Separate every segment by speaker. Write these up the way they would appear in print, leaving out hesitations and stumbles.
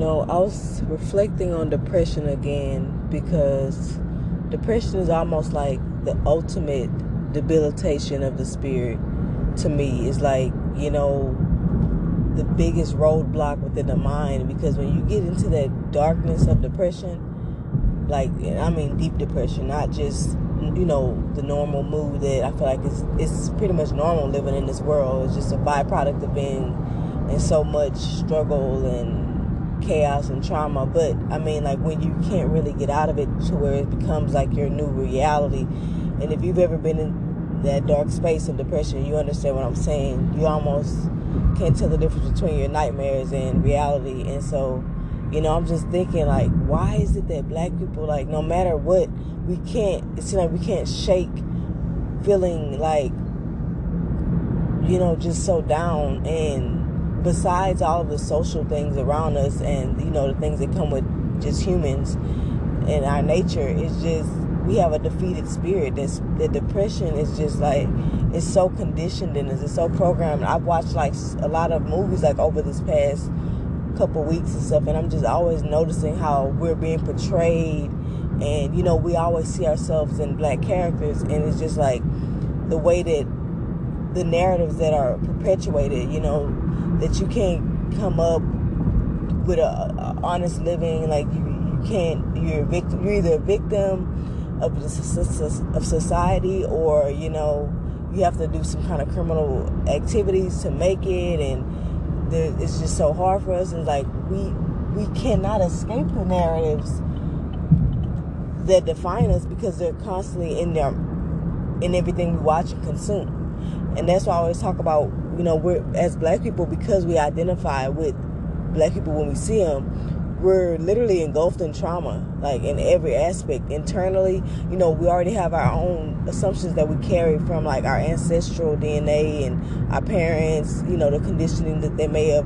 Speaker 1: I was reflecting on depression again because depression is almost like the ultimate debilitation of the spirit to me. It's like, the biggest roadblock within the mind, because when you get into that darkness of depression, deep depression, not just, the normal mood that I feel like it's pretty much normal living in this world. It's just a byproduct of being in so much struggle and chaos and trauma. But when you can't really get out of it to where it becomes like your new reality. And if you've ever been in that dark space of depression, you understand what I'm saying. You almost can't tell the difference between your nightmares and reality. And so, I'm just thinking, why is it that black people, no matter what, it seems like we can't shake feeling just so down. And besides all of the social things around us and, the things that come with just humans and our nature, it's just, we have a defeated spirit. The depression is just it's so conditioned in us. It's so programmed. I've watched a lot of movies over this past couple weeks and stuff, and I'm just always noticing how we're being portrayed. And we always see ourselves in black characters, and it's just the way that the narratives that are perpetuated, that you can't come up with a honest living. You can't. You're a victim. You're either a victim of society, or you have to do some kind of criminal activities to make it. And it's just so hard for us. It's we cannot escape the narratives that define us, because they're constantly in there, in everything we watch and consume. And that's why I always talk about, we're, as black people, because we identify with black people when we see them, we're literally engulfed in trauma, in every aspect. Internally, we already have our own assumptions that we carry from our ancestral DNA and our parents, the conditioning that they may have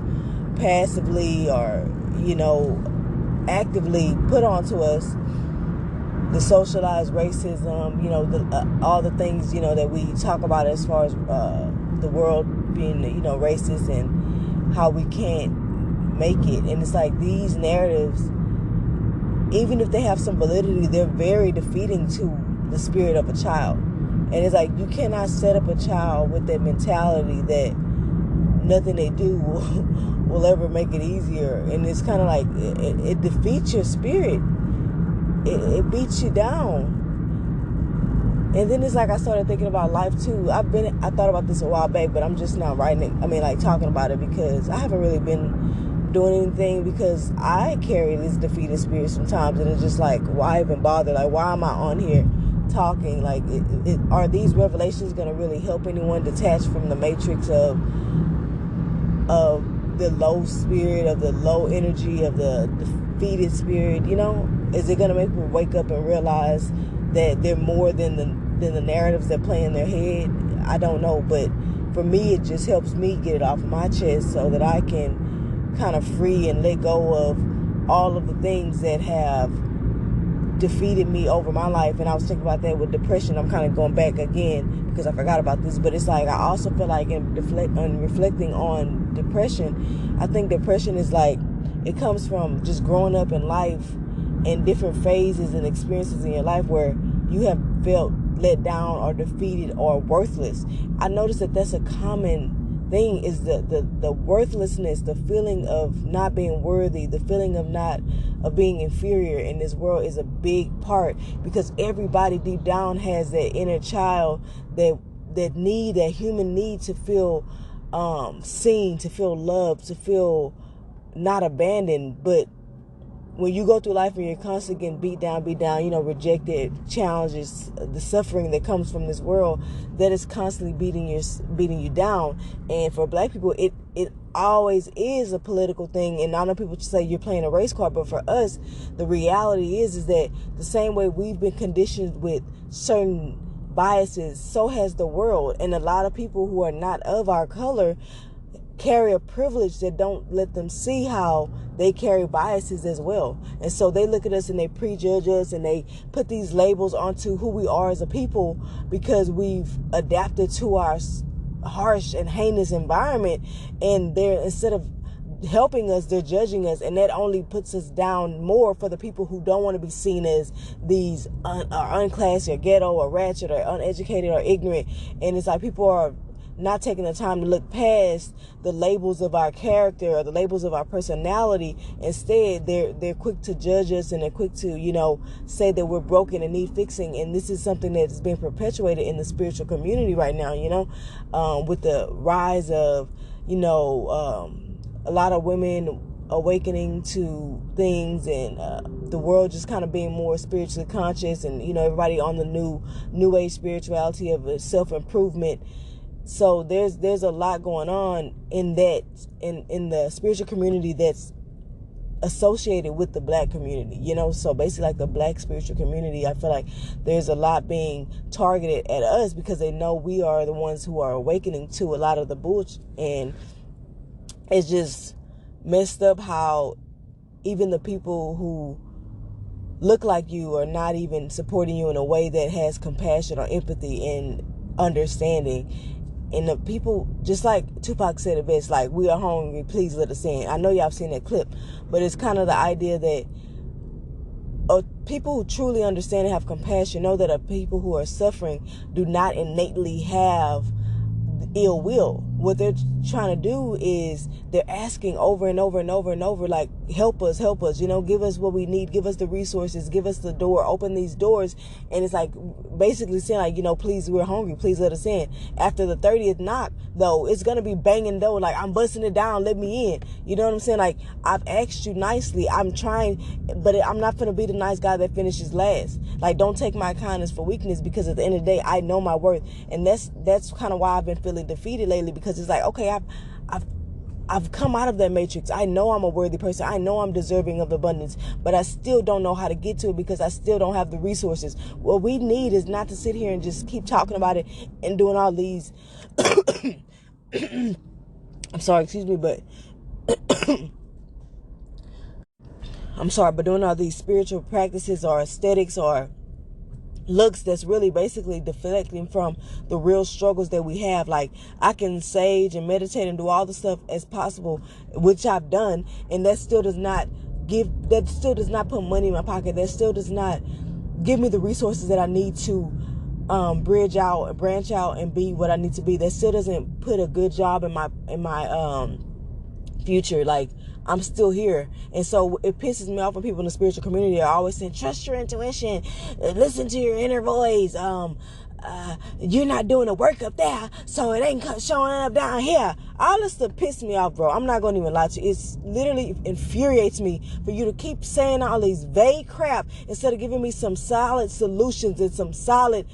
Speaker 1: passively or, actively put onto us. The socialized racism, all the things, that we talk about as far as the world being, racist, and how we can't make it. And it's these narratives, even if they have some validity, they're very defeating to the spirit of a child. And it's you cannot set up a child with that mentality that nothing they do will ever make it easier. And it's kind of it defeats your spirit. It beats you down. And then it's I started thinking about life too. I thought about this a while back, but I'm just now writing it. Talking about it, because I haven't really been doing anything, because I carry this defeated spirit sometimes. And it's just why even bother? Why am I on here talking? Are these revelations going to really help anyone detach from the matrix of the low spirit, of the low energy, of the defeated spirit? Is it going to make people wake up and realize that they're more than the narratives that play in their head? I don't know, but for me, it just helps me get it off my chest so that I can kind of free and let go of all of the things that have defeated me over my life. And I was thinking about that with depression. I'm kind of going back again because I forgot about this, but it's I also feel in reflecting on depression, I think depression is it comes from just growing up in life and different phases and experiences in your life where you have felt let down or defeated or worthless. I noticed that that's a common thing, is the worthlessness, the feeling of not being worthy, the feeling of being inferior in this world is a big part, because everybody deep down has that inner child, that human need to feel seen, to feel loved, to feel not abandoned. But when you go through life and you're constantly getting beat down, rejected, challenges, the suffering that comes from this world, that is constantly beating you down. And for black people, it always is a political thing. And I know people say you're playing a race card, but for us, the reality is that the same way we've been conditioned with certain biases, so has the world. And a lot of people who are not of our color carry a privilege that don't let them see how they carry biases as well. And so they look at us and they prejudge us and they put these labels onto who we are as a people because we've adapted to our harsh and heinous environment. And they're, instead of helping us, they're judging us, and that only puts us down more for the people who don't want to be seen as these unclassy or ghetto or ratchet or uneducated or ignorant. And it's like people are not taking the time to look past the labels of our character or the labels of our personality. Instead, they're quick to judge us, and they're quick to, say that we're broken and need fixing. And this is something that's being perpetuated in the spiritual community right now, with the rise of, a lot of women awakening to things, and the world just kind of being more spiritually conscious, and everybody on the new age spirituality of self-improvement. So there's a lot going on in that in the spiritual community that's associated with the black community, so basically like the black spiritual community. I feel like there's a lot being targeted at us because they know we are the ones who are awakening to a lot of the bullshit. And it's just messed up how even the people who look like you are not even supporting you in a way that has compassion or empathy and understanding. And the people, just like Tupac said it best, like, we are hungry, please let us in. I know y'all have seen that clip, but it's kind of the idea that people who truly understand and have compassion know that people who are suffering do not innately have ill will. What they're trying to do is they're asking over and over and over and over, like, help us, give us what we need, give us the resources, give us the door, open these doors. And it's like basically saying, like, please, we're hungry, please let us in. After the 30th knock, though, it's gonna be banging door, like, I'm busting it down, let me in. You know what I'm saying? Like, I've asked you nicely, I'm trying, but I'm not gonna be the nice guy that finishes last. Like, don't take my kindness for weakness, because at the end of the day, I know my worth. And that's kind of why I've been feeling defeated lately, because it's like, okay, I've come out of that matrix. I know I'm a worthy person. I know I'm deserving of abundance, but I still don't know how to get to it because I still don't have the resources. What we need is not to sit here and just keep talking about it and doing all these I'm sorry, excuse me, but doing all these spiritual practices or aesthetics or looks that's really basically deflecting from the real struggles that we have. Like, I can sage and meditate and do all the stuff as possible, which I've done, and that still does not put money in my pocket. That still does not give me the resources that I need to branch out and be what I need to be. That still doesn't put a good job in my future. Like, I'm still here. And so it pisses me off when people in the spiritual community are always saying, trust your intuition, listen to your inner voice, you're not doing the work up there, so it ain't showing up down here. All this stuff pisses me off, bro. I'm not going to even lie to you. It's literally infuriates me for you to keep saying all these vague crap instead of giving me some solid solutions and some solid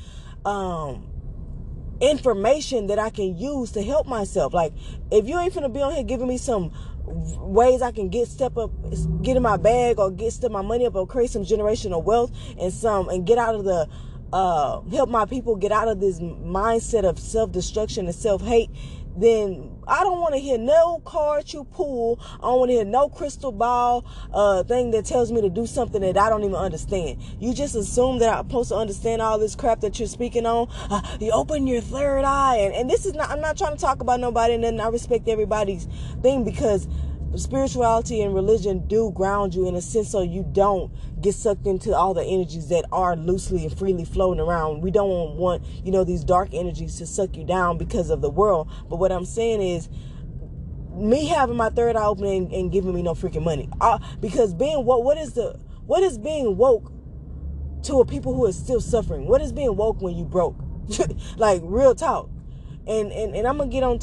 Speaker 1: information that I can use to help myself. Like, if you ain't finna be on here giving me some ways I can get in my bag or step my money up or create some generational wealth and get out of the help my people get out of this mindset of self-destruction and self-hate, then I don't want to hear no card you pull. I don't want to hear no crystal ball thing that tells me to do something that I don't even understand. You just assume that I'm supposed to understand all this crap that you're speaking on. You open your third eye, and this is not, I'm not trying to talk about nobody, and then I respect everybody's thing, because spirituality and religion do ground you in a sense, so you don't get sucked into all the energies that are loosely and freely floating around. We don't want these dark energies to suck you down because of the world. But what I'm saying is, me having my third eye open and giving me no freaking money, because being woke, what is being woke to a people who are still suffering? What is being woke when you broke? Like, real talk. And I'm gonna get on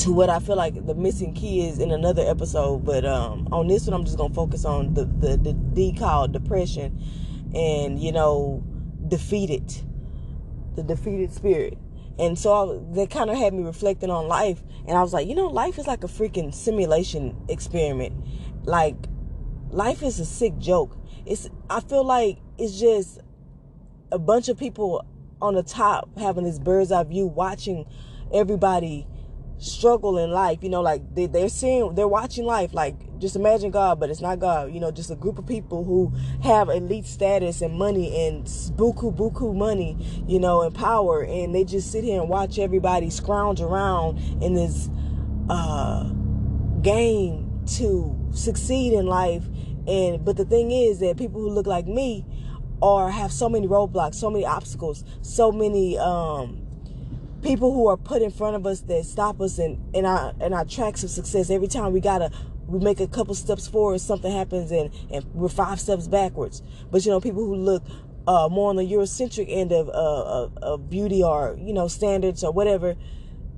Speaker 1: to what I feel like the missing key is in another episode, but on this one I'm just gonna focus on the D called depression, and the defeated spirit. And so that kind of had me reflecting on life, and I was like, life is like a freaking simulation experiment. Like, life is a sick joke. I feel like it's just a bunch of people on the top having this bird's eye view, watching everybody struggle in life. Like, they're watching life. Like, just imagine God, but it's not God. Just a group of people who have elite status and money and buku money, and power, and they just sit here and watch everybody scrounge around in this game to succeed in life. But the thing is that people who look like me have so many roadblocks, so many obstacles, so many people who are put in front of us that stop us in our tracks of success. Every time we make a couple steps forward, something happens and we're 5 steps backwards. But people who look more on the Eurocentric end of beauty or standards or whatever,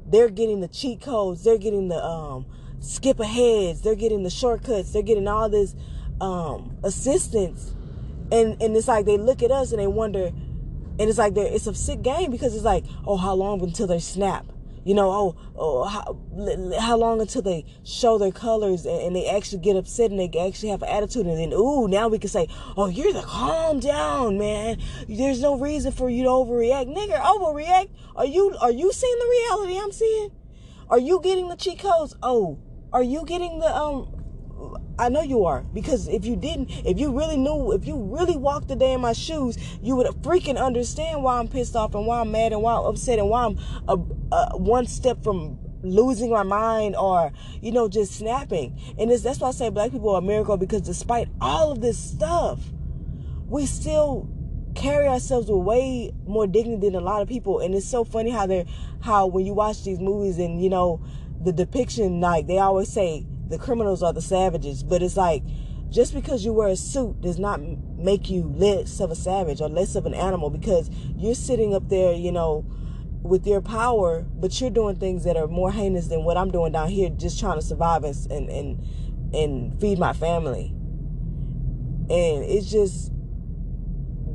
Speaker 1: they're getting the cheat codes, they're getting the skip aheads, they're getting the shortcuts, they're getting all this assistance, and it's like they look at us and they wonder, and it's like it's a sick game, because it's like, oh, how long until they snap? How long until they show their colors and they actually get upset and they actually have an attitude, and then now we can say, oh, you're the calm down, man. There's no reason for you to overreact. Nigga, overreact? Are you seeing the reality I'm seeing? Are you getting the cheat codes? Oh, are you getting the I know you are, because if you didn't, if you really walked the day in my shoes, you would freaking understand why I'm pissed off and why I'm mad and why I'm upset and why I'm one step from losing my mind or just snapping. And that's why I say black people are a miracle, because despite all of this stuff, we still carry ourselves with way more dignity than a lot of people. And it's so funny how when you watch these movies and the depiction, like they always say the criminals are the savages, but it's like, just because you wear a suit does not make you less of a savage or less of an animal, because you're sitting up there, with your power, but you're doing things that are more heinous than what I'm doing down here, just trying to survive and feed my family. And it's just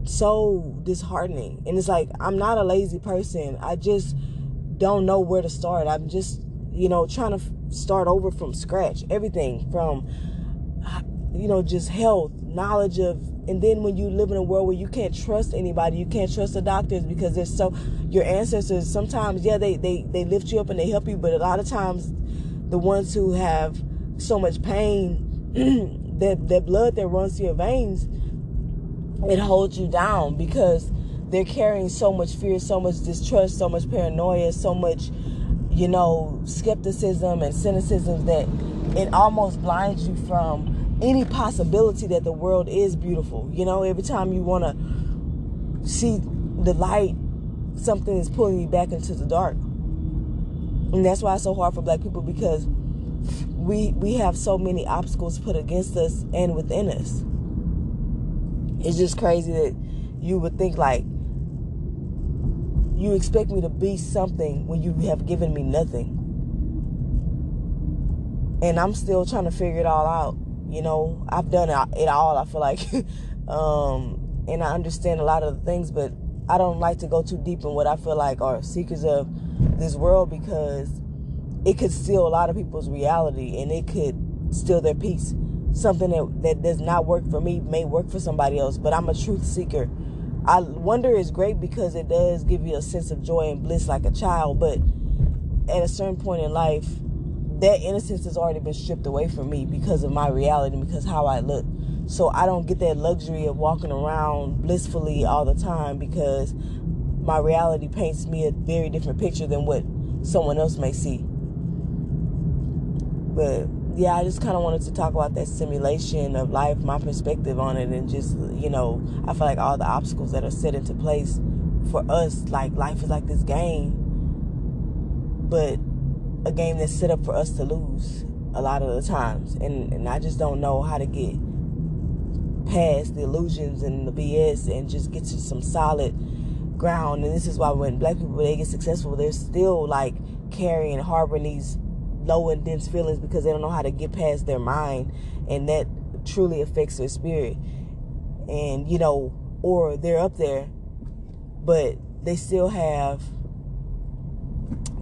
Speaker 1: so disheartening. And it's like, I'm not a lazy person. I just don't know where to start. I'm just, trying to start over from scratch. Everything from, just health, knowledge of, and then when you live in a world where you can't trust anybody, you can't trust the doctors, because your ancestors, sometimes, they lift you up and they help you, but a lot of times the ones who have so much pain, that blood that runs through your veins, it holds you down, because they're carrying so much fear, so much distrust, so much paranoia, so much skepticism and cynicism, that it almost blinds you from any possibility that the world is beautiful. Every time you want to see the light, something is pulling you back into the dark. And that's why it's so hard for black people, because we have so many obstacles put against us and within us. It's just crazy that you would think, like, you expect me to be something when you have given me nothing. And I'm still trying to figure it all out. I've done it all, I feel like. And I understand a lot of the things, but I don't like to go too deep in what I feel like are secrets of this world, because it could steal a lot of people's reality, and it could steal their peace. Something that does not work for me may work for somebody else, but I'm a truth seeker. Wonder is great because it does give you a sense of joy and bliss like a child, but at a certain point in life, that innocence has already been stripped away from me because of my reality, because how I look. So I don't get that luxury of walking around blissfully all the time, because my reality paints me a very different picture than what someone else may see. But yeah, I just kind of wanted to talk about that simulation of life, my perspective on it, and just, I feel like all the obstacles that are set into place for us, like life is like this game, but a game that's set up for us to lose a lot of the times. And I just don't know how to get past the illusions and the BS and just get to some solid ground. And this is why when black people, they get successful, they're still like carrying and harboring these low and dense feelings, because they don't know how to get past their mind, and that truly affects their spirit. And or they're up there, but they still have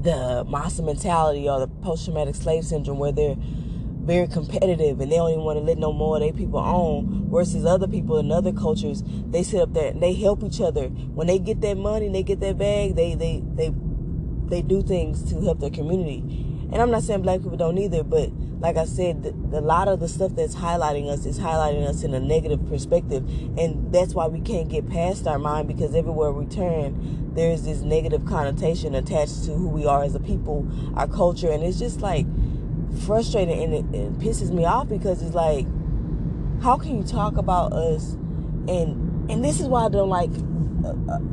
Speaker 1: the Massa mentality or the post-traumatic slave syndrome, where they're very competitive and they don't even want to let no more of their people on, versus other people in other cultures, they sit up there and they help each other. When they get that money, they get that bag, they do things to help their community. And I'm not saying black people don't either, but like I said, a lot of the stuff that's highlighting us is highlighting us in a negative perspective. And that's why we can't get past our mind, because everywhere we turn, there's this negative connotation attached to who we are as a people, our culture. And it's just like, frustrated, and it pisses me off, because it's like, how can you talk about us? And this is why I don't like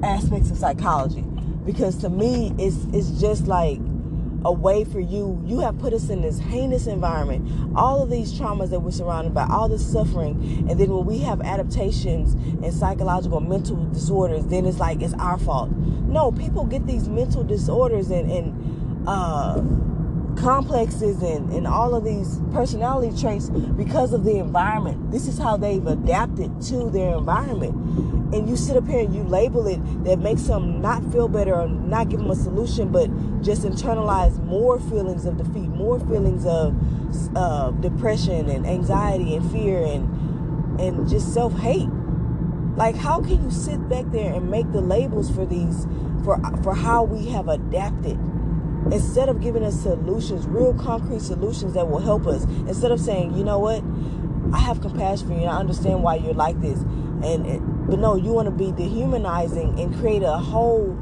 Speaker 1: aspects of psychology, because to me it's just like a way for you have put us in this heinous environment, all of these traumas that we're surrounded by, all this suffering, and then when we have adaptations and psychological mental disorders, then it's like it's our fault. No, people get these mental disorders and complexes and all of these personality traits because of the environment. This is how they've adapted to their environment. And you sit up here and you label it, that makes them not feel better or not give them a solution, but just internalize more feelings of defeat, more feelings of depression and anxiety and fear and just self-hate. Like, how can you sit back there and make the labels for these, for how we have adapted, instead of giving us solutions, real concrete solutions that will help us? Instead of saying, you know what, I have compassion for you and I understand why you're like this, but no, you want to be dehumanizing and create a whole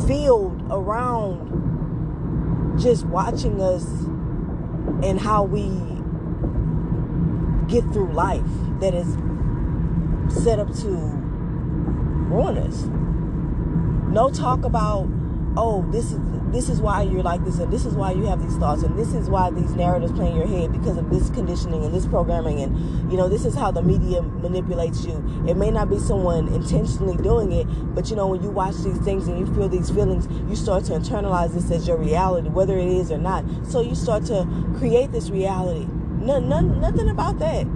Speaker 1: field around just watching us and how we get through life that is set up to ruin us. No talk about, oh, this is why you're like this, and this is why you have these thoughts, and this is why these narratives play in your head because of this conditioning and this programming, and this is how the media manipulates you. It may not be someone intentionally doing it, but when you watch these things and you feel these feelings, you start to internalize this as your reality, whether it is or not. So you start to create this reality. Nothing about that.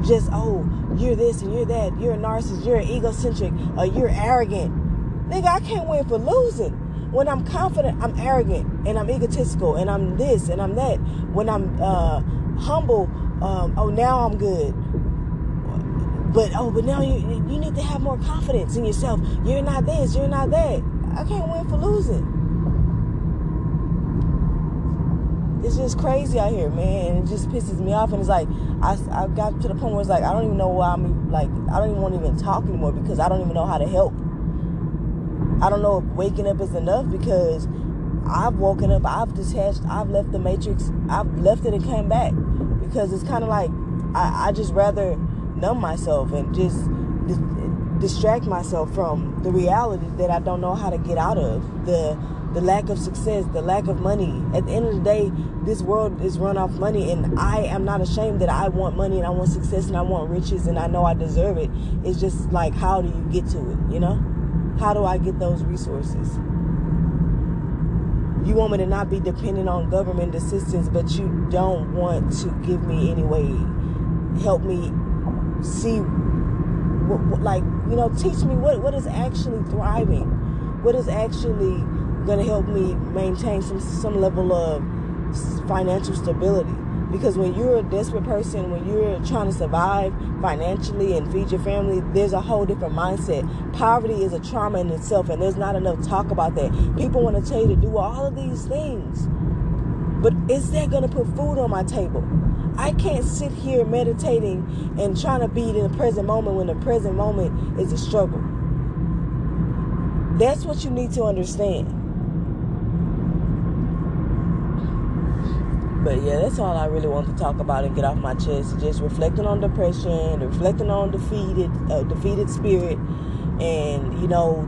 Speaker 1: Just, oh, you're this and you're that, you're a narcissist, you're egocentric, or you're arrogant. Nigga, I can't win for losing. When I'm confident, I'm arrogant, and I'm egotistical, and I'm this, and I'm that. When I'm humble, oh, now I'm good. But now you need to have more confidence in yourself. You're not this, you're not that. I can't win for losing. It's just crazy out here, man. And it just pisses me off. And it's like, I got to the point where it's like, I don't even know why I don't even want to even talk anymore, because I don't even know how to help. I don't know if waking up is enough, because I've woken up, I've detached, I've left the matrix, I've left it and came back, because it's kind of like I just rather numb myself and just distract myself from the reality that I don't know how to get out of, the lack of success, the lack of money. At the end of the day, this world is run off money, and I am not ashamed that I want money and I want success and I want riches and I know I deserve it. It's just like, how do you get to it, How do I get those resources? You want me to not be dependent on government assistance, but you don't want to give me any way, help me see, teach me what is actually thriving, what is actually going to help me maintain some level of financial stability. Because when you're a desperate person, when you're trying to survive financially and feed your family, there's a whole different mindset. Poverty is a trauma in itself, and there's not enough talk about that. People want to tell you to do all of these things, but is that going to put food on my table? I can't sit here meditating and trying to be in the present moment when the present moment is a struggle. That's what you need to understand. But yeah, that's all I really want to talk about and get off my chest. Just reflecting on depression, reflecting on defeated spirit, and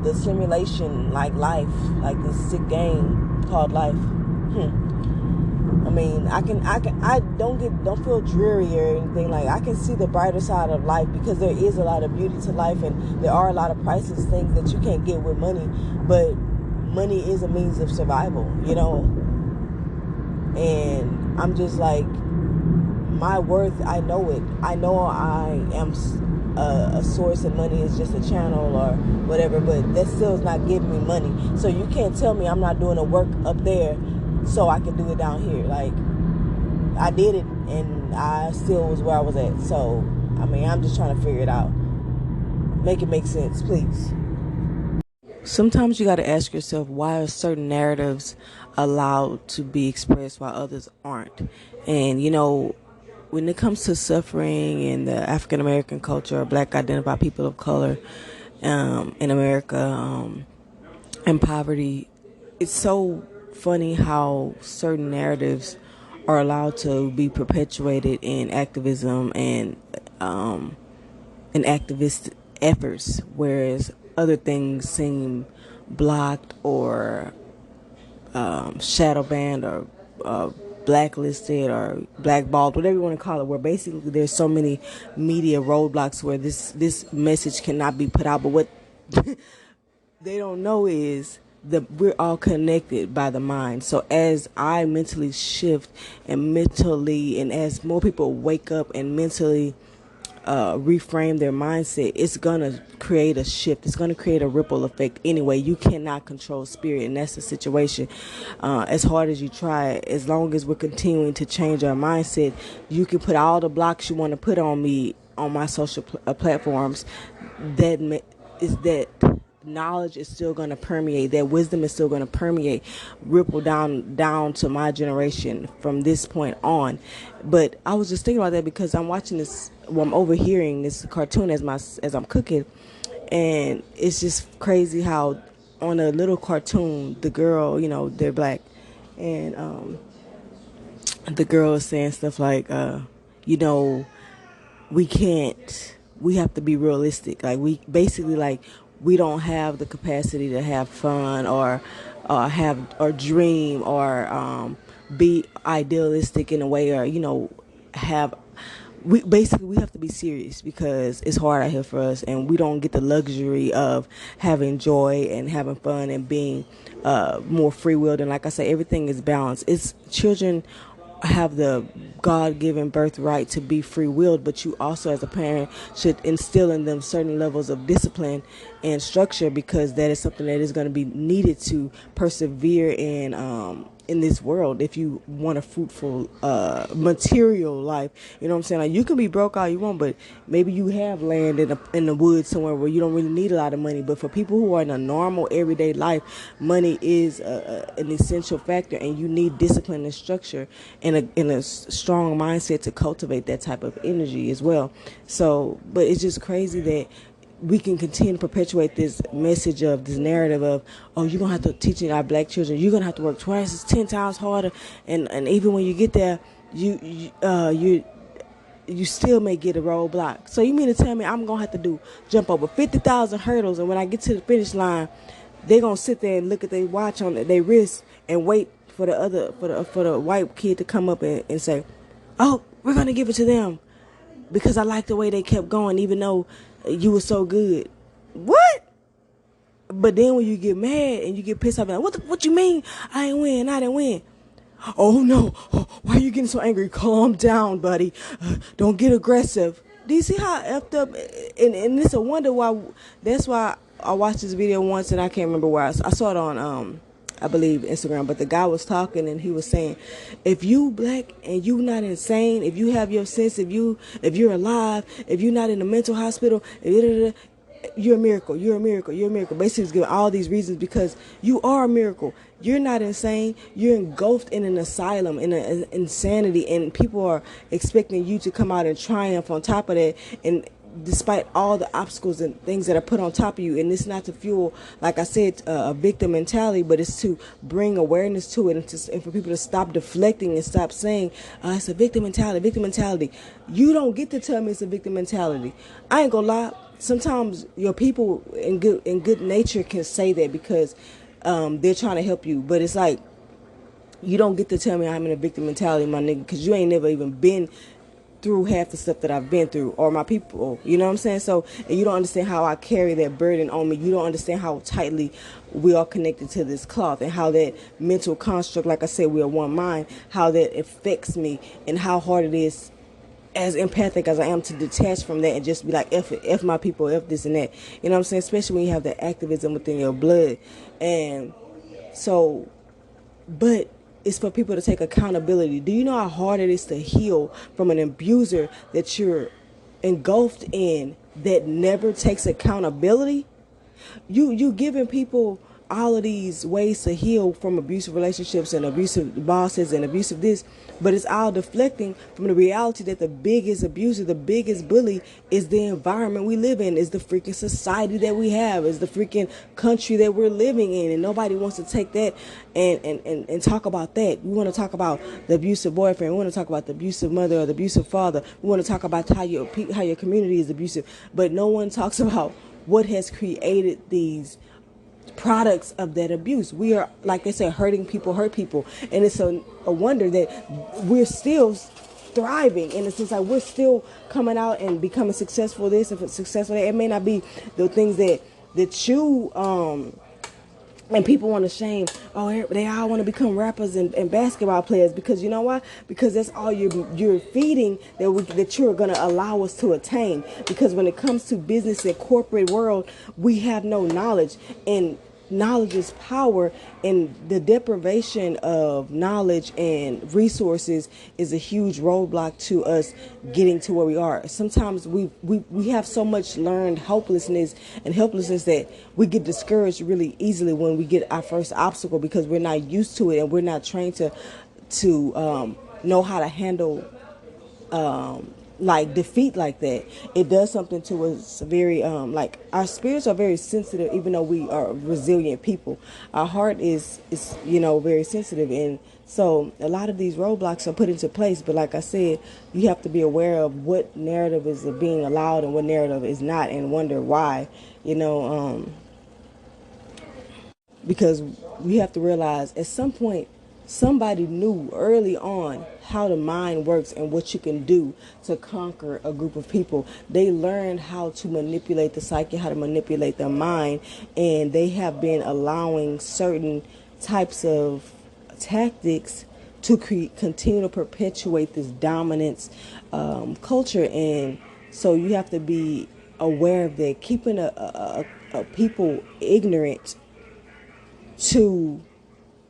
Speaker 1: the simulation like life, like this sick game called life. I mean, I don't feel dreary or anything. Like, I can see the brighter side of life, because there is a lot of beauty to life, and there are a lot of priceless things that you can't get with money. But money is a means of survival, And I'm just like, my worth, I know it. I know I am a source, and money is just a channel or whatever, but that still is not giving me money. So you can't tell me I'm not doing the work up there so I can do it down here. Like, I did it, and I still was where I was at. So, I mean, I'm just trying to figure it out. Make it make sense, please. Sometimes you got to ask yourself, why are certain narratives allowed to be expressed while others aren't? And, when it comes to suffering in the African American culture or Black identified people of color in America, and poverty, it's so funny how certain narratives are allowed to be perpetuated in activism and activist efforts, whereas other things seem blocked or shadow banned or blacklisted or blackballed, whatever you want to call it, where basically there's so many media roadblocks where this message cannot be put out. But what they don't know is that we're all connected by the mind. So as I mentally shift and as more people wake up and mentally reframe their mindset, it's gonna create a shift. It's gonna create a ripple effect. Anyway, you cannot control spirit, and that's the situation. As hard as you try, as long as we're continuing to change our mindset, you can put all the blocks you want to put on me on my social platforms. That knowledge is still going to permeate, that wisdom is still going to permeate, ripple down to my generation from this point on. But I was just thinking about that because I'm watching this, I'm overhearing this cartoon as I'm cooking, and it's just crazy how on a little cartoon the girl, they're black, and the girl is saying stuff like we have to be realistic. Like we don't have the capacity to have fun or dream or be idealistic in a way, or we have to be serious because it's hard out here for us, and we don't get the luxury of having joy and having fun and being more free willed. And like I say, everything is balanced. It's children have the God-given birthright to be free-willed, but you also as a parent should instill in them certain levels of discipline and structure, because that is something that is going to be needed to persevere in this world if you want a fruitful material life. You know what I'm saying? Like, you can be broke all you want, but maybe you have land in the woods somewhere where you don't really need a lot of money. But for people who are in a normal everyday life, money is an essential factor, and you need discipline and structure and a strong mindset to cultivate that type of energy as well. So, but it's just crazy that we can continue to perpetuate this message of this narrative of, oh, you're going to have to teach our black children, you're going to have to work twice, 10 times harder. And even when you get there, you still may get a roadblock. So you mean to tell me I'm going to have to jump over 50,000 hurdles, and when I get to the finish line, they're going to sit there and look at their watch on their wrist and wait for the white kid to come up and say, oh, we're going to give it to them because I like the way they kept going, even though you were so good. What? But then when you get mad and you get pissed off, like, what you mean? I didn't win. Oh no, why are you getting so angry? Calm down, buddy. Don't get aggressive. Do you see how effed up? And it's a wonder why. That's why I watched this video once, and I can't remember where I saw it on I believe Instagram, but the guy was talking and he was saying, if you black and you not insane, if you have your sense, if you're alive, if you're not in a mental hospital, you're a miracle, you're a miracle, you're a miracle. Basically, it's giving all these reasons because you are a miracle. You're not insane. You're engulfed in an asylum, in an insanity, and people are expecting you to come out and triumph on top of that. And despite all the obstacles and things that are put on top of you, and it's not to fuel, like I said, a victim mentality, but it's to bring awareness to it, and for people to stop deflecting and stop saying it's a victim mentality. You don't get to tell me it's a victim mentality. I ain't gonna lie. Sometimes your people in good nature can say that because they're trying to help you, but it's like, you don't get to tell me I'm in a victim mentality, my nigga, because you ain't never even been through half the stuff that I've been through, or my people, you know what I'm saying? So, and you don't understand how I carry that burden on me. You don't understand how tightly we are connected to this cloth, and how that mental construct, like I said, we are one mind, how that affects me, and how hard it is, as empathic as I am, to detach from that and just be like, F my people, F this and that. You know what I'm saying? Especially when you have the activism within your blood. And so, but it's for people to take accountability. Do you know how hard it is to heal from an abuser that you're engulfed in that never takes accountability? You giving people all of these ways to heal from abusive relationships and abusive bosses and abusive this, but it's all deflecting from the reality that the biggest abuser, the biggest bully is the environment we live in, is the freaking society that we have, is the freaking country that we're living in. And nobody wants to take that and talk about that. We want to talk about the abusive boyfriend. We want to talk about the abusive mother or the abusive father. We want to talk about how your community is abusive, but no one talks about what has created these products of that abuse. We are, like they say, hurting people hurt people, and it's a wonder that we're still thriving, and it's just like we're still coming out and becoming successful this and successful that. It may not be the things that you and people want to shame. Oh, they all want to become rappers and basketball players, because you know why? Because that's all you're feeding that you're going to allow us to attain. Because when it comes to business and corporate world, we have no knowledge, and knowledge is power, and the deprivation of knowledge and resources is a huge roadblock to us getting to where we are. Sometimes we have so much learned helplessness that we get discouraged really easily when we get our first obstacle, because we're not used to it and we're not trained to know how to handle like defeat like that. It does something to us very like our spirits are very sensitive, even though we are resilient people. Our heart is very sensitive, and so a lot of these roadblocks are put into place. But like I said, you have to be aware of what narrative is being allowed and what narrative is not, and wonder why. Because we have to realize at some point somebody knew early on how the mind works and what you can do to conquer a group of people. They learned how to manipulate the psyche, how to manipulate the mind, and they have been allowing certain types of tactics to continue to perpetuate this dominance culture. And so you have to be aware of that. Keeping a people ignorant to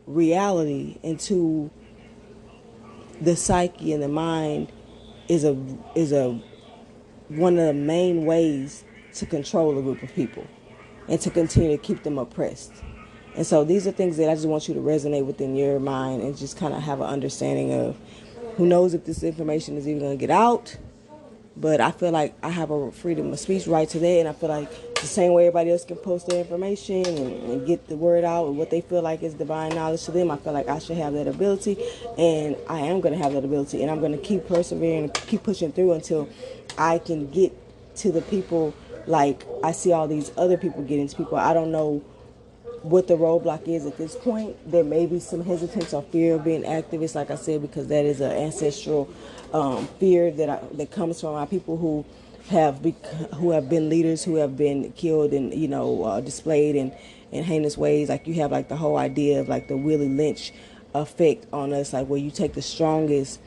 Speaker 1: reality and to the psyche and the mind is a one of the main ways to control a group of people and to continue to keep them oppressed. And so these are things that I just want you to resonate within your mind and just kind of have an understanding of. Who knows if this information is even going to get out, but I feel like I have a freedom of speech right to that, and I feel like the same way everybody else can post their information and get the word out and what they feel like is divine knowledge to them, I feel like I should have that ability, and I am going to have that ability, and I'm going to keep persevering and keep pushing through until I can get to the people like I see all these other people getting to people. I don't know what the roadblock is at this point. There may be some hesitance or fear of being activists, like I said, because that is an ancestral fear that comes from our people who have been leaders, who have been killed and displayed in heinous ways. Like you have like the whole idea of like the Willie Lynch effect on us, like where you take the strongest,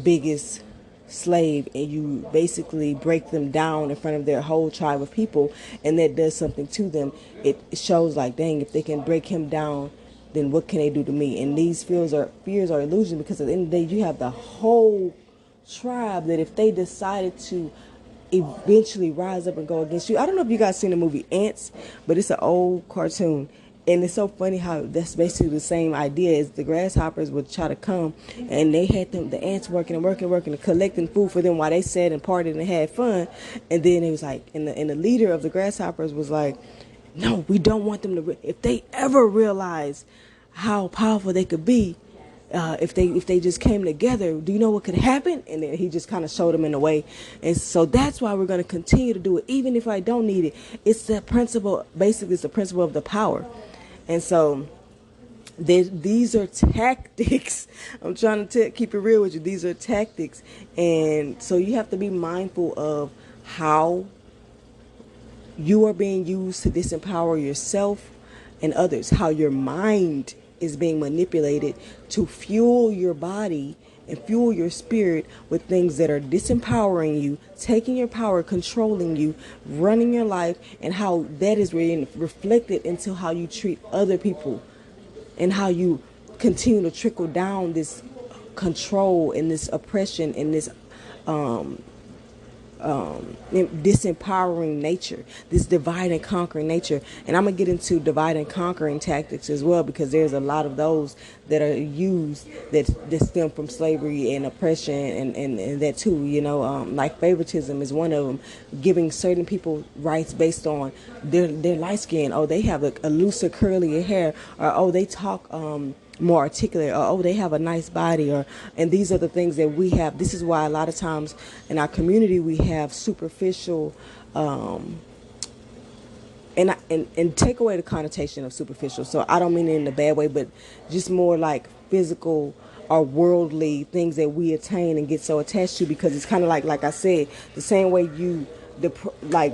Speaker 1: biggest slave and you basically break them down in front of their whole tribe of people, and that does something to them. It shows like, dang, if they can break him down, then what can they do to me? And these fears are illusions, because at the end of the day you have the whole tribe that if they decided to eventually rise up and go against you. I don't know if you guys seen the movie Ants, but it's an old cartoon. And it's so funny how that's basically the same idea as the grasshoppers would try to come, and they had the ants working and collecting food for them while they sat and partied and had fun. And then it was like, and the leader of the grasshoppers was like, no, we don't want them to, if they ever realize how powerful they could be, if they just came together, do you know what could happen? And then he just kind of showed them in a way. And so that's why we're going to continue to do it, even if I don't need it. It's the principle, basically it's the principle of the power. And so these are tactics. I'm trying to keep it real with you. These are tactics. And so you have to be mindful of how you are being used to disempower yourself and others, how your mind is being manipulated to fuel your body and fuel your spirit with things that are disempowering you, taking your power, controlling you, running your life, and how that is really reflected into how you treat other people and how you continue to trickle down this control and this oppression and this disempowering nature, this divide and conquering nature. And I'm going to get into divide and conquering tactics as well, because there's a lot of those that are used that stem from slavery and oppression, and that too, like favoritism is one of them, giving certain people rights based on their light skin. Oh, they have a looser curly hair, or oh, they talk more articulate, or oh, they have a nice body, and these are the things that we have. This is why a lot of times in our community we have superficial, and take away the connotation of superficial. So I don't mean it in a bad way, but just more like physical or worldly things that we attain and get so attached to, because it's kind of like I said, the same way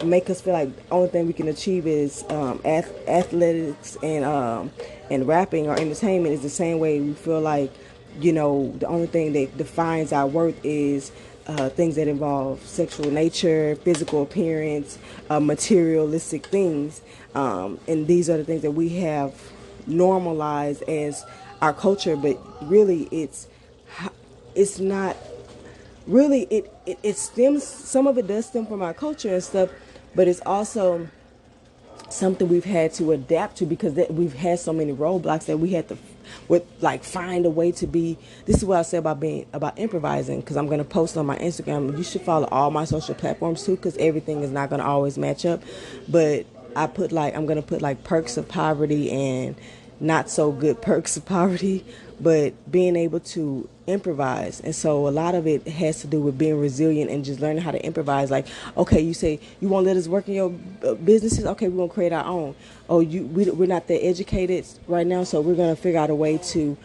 Speaker 1: make us feel like the only thing we can achieve is athletics and rapping or entertainment, is the same way we feel like, the only thing that defines our worth is things that involve sexual nature, physical appearance, materialistic things, and these are the things that we have normalized as our culture. But really, it's not. Really, it stems. Some of it does stem from our culture and stuff, but it's also something we've had to adapt to, because we've had so many roadblocks that we had to find a way to be. This is what I say about improvising, because I'm going to post on my Instagram. You should follow all my social platforms too, because everything is not going to always match up. But I'm going to put perks of poverty and not so good perks of poverty, but being able to improvise. And so a lot of it has to do with being resilient and just learning how to improvise. Like, okay, you say you won't let us work in your businesses. Okay, we're gonna create our own. Oh, we're not that educated right now, so we're gonna figure out a way to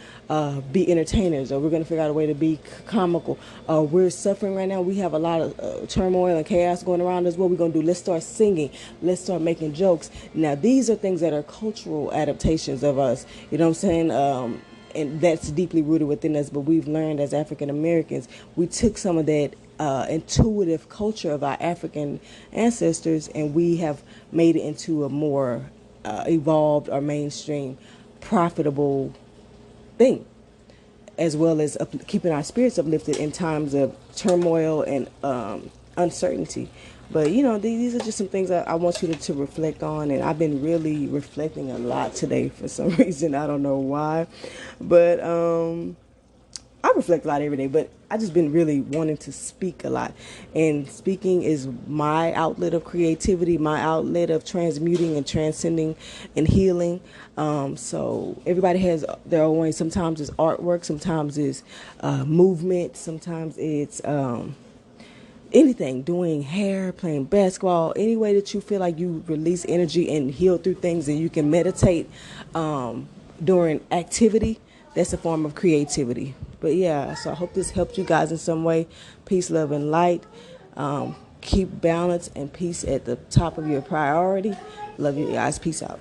Speaker 1: be entertainers, or we're gonna figure out a way to be comical. We're suffering right now. We have a lot of turmoil and chaos going around us. What we're gonna do? Let's start singing. Let's start making jokes. Now, these are things that are cultural adaptations of us. You know what I'm saying? And that's deeply rooted within us. But we've learned as African Americans, we took some of that intuitive culture of our African ancestors, and we have made it into a more evolved or mainstream, profitable thing, as well as keeping our spirits uplifted in times of turmoil and uncertainty. But, these are just some things I want you to reflect on. And I've been really reflecting a lot today for some reason. I don't know why. But I reflect a lot every day. But I just been really wanting to speak a lot. And speaking is my outlet of creativity, my outlet of transmuting and transcending and healing. So everybody has their own way. Sometimes it's artwork. Sometimes it's movement. Sometimes it's anything, doing hair, playing basketball, any way that you feel like you release energy and heal through things, and you can meditate during activity. That's a form of creativity. But yeah, so I hope this helped you guys in some way. Peace, love, and light. Keep balance and peace at the top of your priority. Love you guys. Peace out.